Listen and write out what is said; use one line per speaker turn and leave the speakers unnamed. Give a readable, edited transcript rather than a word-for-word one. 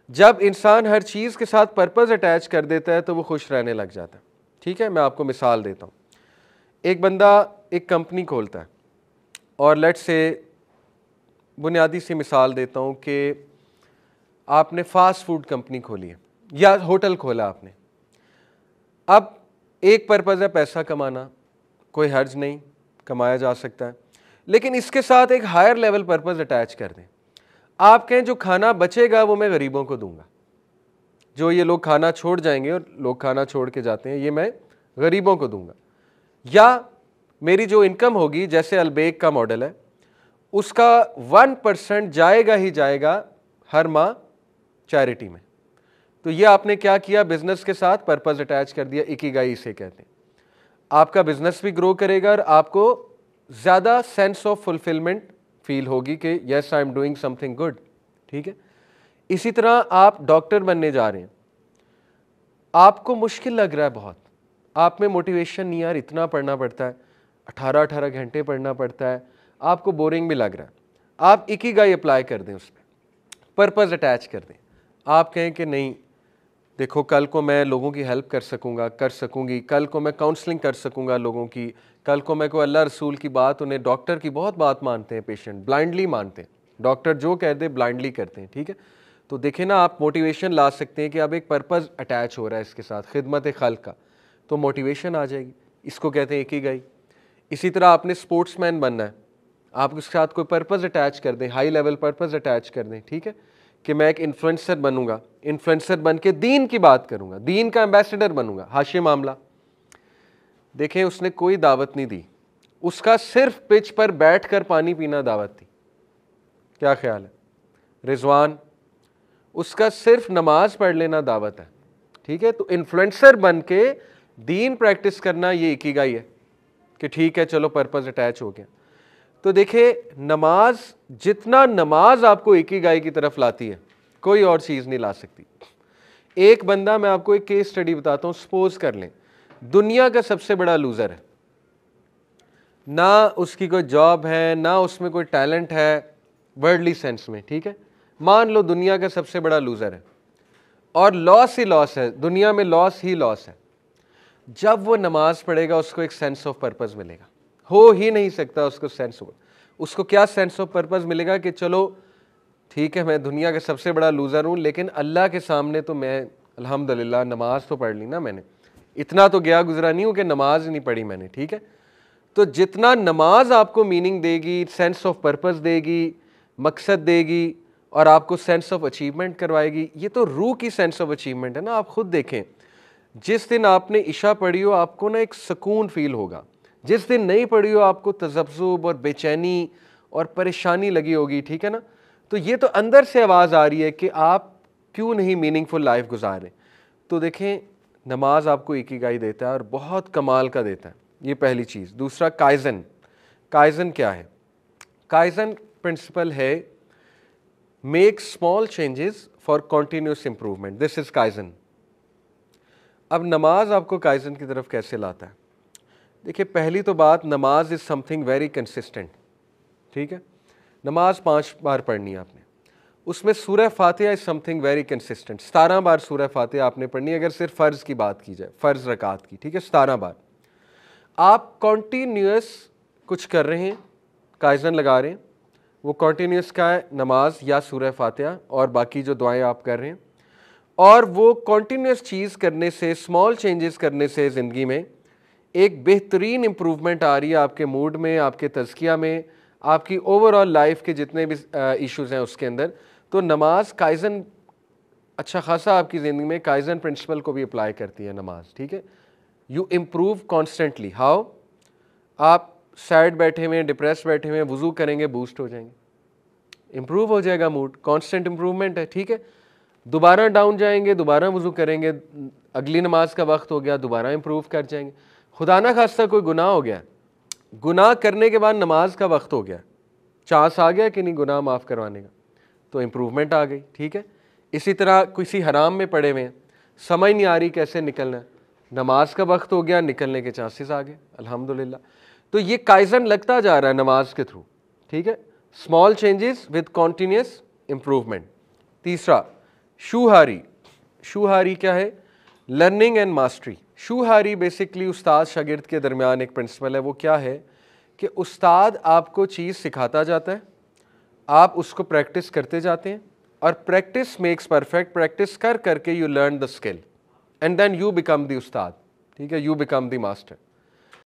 جب انسان ہر چیز کے ساتھ پرپز اٹیچ کر دیتا ہے تو وہ خوش رہنے لگ جاتا ہے. ٹھیک ہے, میں آپ کو مثال دیتا ہوں. ایک بندہ ایک کمپنی کھولتا ہے, اور لیٹ سے بنیادی سی مثال دیتا ہوں کہ آپ نے فاسٹ فوڈ کمپنی کھولی ہے یا ہوٹل کھولا آپ نے. اب ایک پرپز ہے پیسہ کمانا, کوئی حرج نہیں, کمایا جا سکتا ہے, لیکن اس کے ساتھ ایک ہائر لیول پرپز اٹیچ کر دیں. آپ کہیں جو کھانا بچے گا وہ میں غریبوں کو دوں گا, جو یہ لوگ کھانا چھوڑ جائیں گے اور لوگ کھانا چھوڑ کے جاتے ہیں یہ میں غریبوں کو دوں گا. یا میری جو انکم ہوگی, جیسے البیک کا ماڈل ہے, اس کا 1% جائے گا ہی جائے گا ہر ماہ چیریٹی میں. تو یہ آپ نے کیا کیا, بزنس کے ساتھ پرپز اٹیچ کر دیا, اکیگائی اسے کہتے ہیں. آپ کا بزنس بھی گرو کرے گا اور آپ کو زیادہ سینس آف فلفلمنٹ فیل ہوگی کہ yes I am doing something good. ٹھیک ہے. اسی طرح آپ ڈاکٹر بننے جا رہے ہیں, آپ کو مشکل لگ رہا ہے بہت, آپ میں موٹیویشن نہیں یار, اتنا پڑھنا پڑتا ہے, 18 گھنٹے پڑھنا پڑتا ہے, آپ کو بورنگ بھی لگ رہا ہے. آپ اکیگائی اپلائی کر دیں, اس پہ پرپز اٹیچ کر دیں. آپ کہیں کہ نہیں دیکھو کل کو میں لوگوں کی ہیلپ کر سکوں گا, کر سکوں گی, کل کو میں کاؤنسلنگ کر سکوں گا لوگوں کی, کل کو میں کوئی اللہ رسول کی بات, انہیں ڈاکٹر کی بہت بات مانتے ہیں پیشنٹ, بلائنڈلی مانتے ہیں, ڈاکٹر جو کہہ دے بلائنڈلی کرتے ہیں. ٹھیک ہے. تو دیکھیں نا, آپ موٹیویشن لا سکتے ہیں کہ اب ایک پرپز اٹیچ ہو رہا ہے اس کے ساتھ, خدمت خلق کا, تو موٹیویشن آ جائے گی. اس کو کہتے ہیں اکیگائی. اسی طرح آپ نے اسپورٹس مین بننا ہے, آپ اس کے ساتھ کوئی پرپز اٹیچ کر دیں, ہائی لیول پرپز اٹیچ کر دیں. ٹھیک ہے, کہ میں ایک انفلوئنسر بنوں گا, انفلوئنسر بن کے دین کی بات کروں گا, دین کا ایمبیسڈر بنوں گا. ہاشم معاملہ دیکھیں, اس نے کوئی دعوت نہیں دی, اس کا صرف پچ پر بیٹھ کر پانی پینا دعوت تھی. کیا خیال ہے؟ رضوان, اس کا صرف نماز پڑھ لینا دعوت ہے. ٹھیک ہے. تو انفلوئنسر بن کے دین پریکٹس کرنا یہ اکیگائی ہے کہ ٹھیک ہے چلو پرپز اٹیچ ہو گیا. تو دیکھیں, نماز, جتنا نماز آپ کو اکیگائی کی طرف لاتی ہے کوئی اور چیز نہیں لا سکتی. ایک بندہ, میں آپ کو ایک کیس سٹڈی بتاتا ہوں, سپوز کر لیں دنیا کا سب سے بڑا لوزر ہے, نہ اس کی کوئی جاب ہے, نہ اس میں کوئی ٹیلنٹ ہے ورلڈلی سینس میں. ٹھیک ہے, مان لو دنیا کا سب سے بڑا لوزر ہے, اور لاس ہی لاس ہے, دنیا میں لاس ہی لاس ہے. جب وہ نماز پڑھے گا اس کو ایک سینس آف پرپز ملے گا, ہو ہی نہیں سکتا اس کو سینس ہوگا. اس کو کیا سینس آف پرپز ملے گا کہ چلو ٹھیک ہے میں دنیا کا سب سے بڑا لوزر ہوں, لیکن اللہ کے سامنے تو میں الحمدللہ نماز تو پڑھ لی نا میں نے, اتنا تو گیا گزرا نہیں ہوں کہ نماز نہیں پڑھی میں نے. ٹھیک ہے. تو جتنا نماز آپ کو میننگ دے گی, سینس آف پرپز دے گی, مقصد دے گی, اور آپ کو سینس آف اچیومنٹ کروائے گی, یہ تو روح کی سینس آف اچیومنٹ ہے نا. آپ خود دیکھیں, جس دن آپ نے عشاء پڑھی ہو آپ کو نا ایک سکون فیل ہوگا, جس دن نہیں پڑھی ہو آپ کو تذبذب اور بے چینی اور پریشانی لگی ہوگی. ٹھیک ہے نا. تو یہ تو اندر سے آواز آ رہی ہے کہ آپ کیوں نہیں میننگ فل لائف گزار رہے. تو دیکھیں, نماز آپ کو اکیگائی دیتا ہے اور بہت کمال کا دیتا ہے, یہ پہلی چیز. دوسرا کائزن. کائزن کیا ہے؟ کائزن پرنسپل ہے make small changes for continuous improvement, this is kaizen. اب نماز آپ کو کائزن کی طرف کیسے لاتا ہے؟ دیکھیے, پہلی تو بات, نماز از سم تھنگ ویری کنسسٹنٹ. ٹھیک ہے, نماز 5 بار پڑھنی ہے آپ نے, اس میں سورہ فاتحہ از سم تھنگ ویری کنسسٹنٹ. 17 بار سورہ فاتحہ آپ نے پڑھنی ہے اگر صرف فرض کی بات کی جائے, فرض رکعت کی. ٹھیک ہے, 17 بار آپ کنٹینیوس کچھ کر رہے ہیں, کائزن لگا رہے ہیں. وہ کنٹینیوس کا ہے, نماز یا سورہ فاتحہ اور باقی جو دعائیں آپ کر رہے ہیں. اور وہ کنٹینیوس چیز کرنے سے, اسمال چینجز کرنے سے زندگی میں ایک بہترین امپروومنٹ آ رہی ہے آپ کے موڈ میں, آپ کے تزکیہ میں, آپ کی اوور آل لائف کے جتنے بھی ایشوز ہیں اس کے اندر. تو نماز کائزن اچھا خاصا آپ کی زندگی میں کائزن پرنسپل کو بھی اپلائی کرتی ہے نماز. ٹھیک ہے, یو امپروو کانسٹنٹلی. ہاؤ؟ آپ سیڈ بیٹھے ہوئے, ڈپریس بیٹھے ہوئے, وضو کریں گے بوسٹ ہو جائیں گے, امپروو ہو جائے گا موڈ, کانسٹنٹ امپروومنٹ ہے. ٹھیک ہے, دوبارہ ڈاؤن جائیں گے, دوبارہ وضو کریں گے, اگلی نماز کا وقت ہو گیا, دوبارہ امپروو کر جائیں گے. خدا نہ خواستہ کوئی گناہ ہو گیا, گناہ کرنے کے بعد نماز کا وقت ہو گیا, چانس آ گیا کہ نہیں گناہ معاف کروانے کا, تو امپروومنٹ آ گئی. ٹھیک ہے. اسی طرح کسی حرام میں پڑے ہوئے ہیں, سمجھ نہیں آ رہی کیسے نکلنا ہے, نماز کا وقت ہو گیا, نکلنے کے چانسز آ گئے الحمدللہ. تو یہ کائزن لگتا جا رہا ہے نماز کے تھرو. ٹھیک ہے, small changes with continuous improvement. تیسرا شوہاری. شوہاری کیا ہے؟ Learning and mastery. Shuhari basically استاد شاگرد کے درمیان ایک پرنسپل ہے. وہ کیا ہے کہ استاد آپ کو چیز سکھاتا جاتا ہے, آپ اس کو پریکٹس کرتے جاتے ہیں, اور پریکٹس میکس پرفیکٹ. پریکٹس کر کر کے you learn the skill and then you become the استاد. ٹھیک ہے, یو بیکم دی ماسٹر.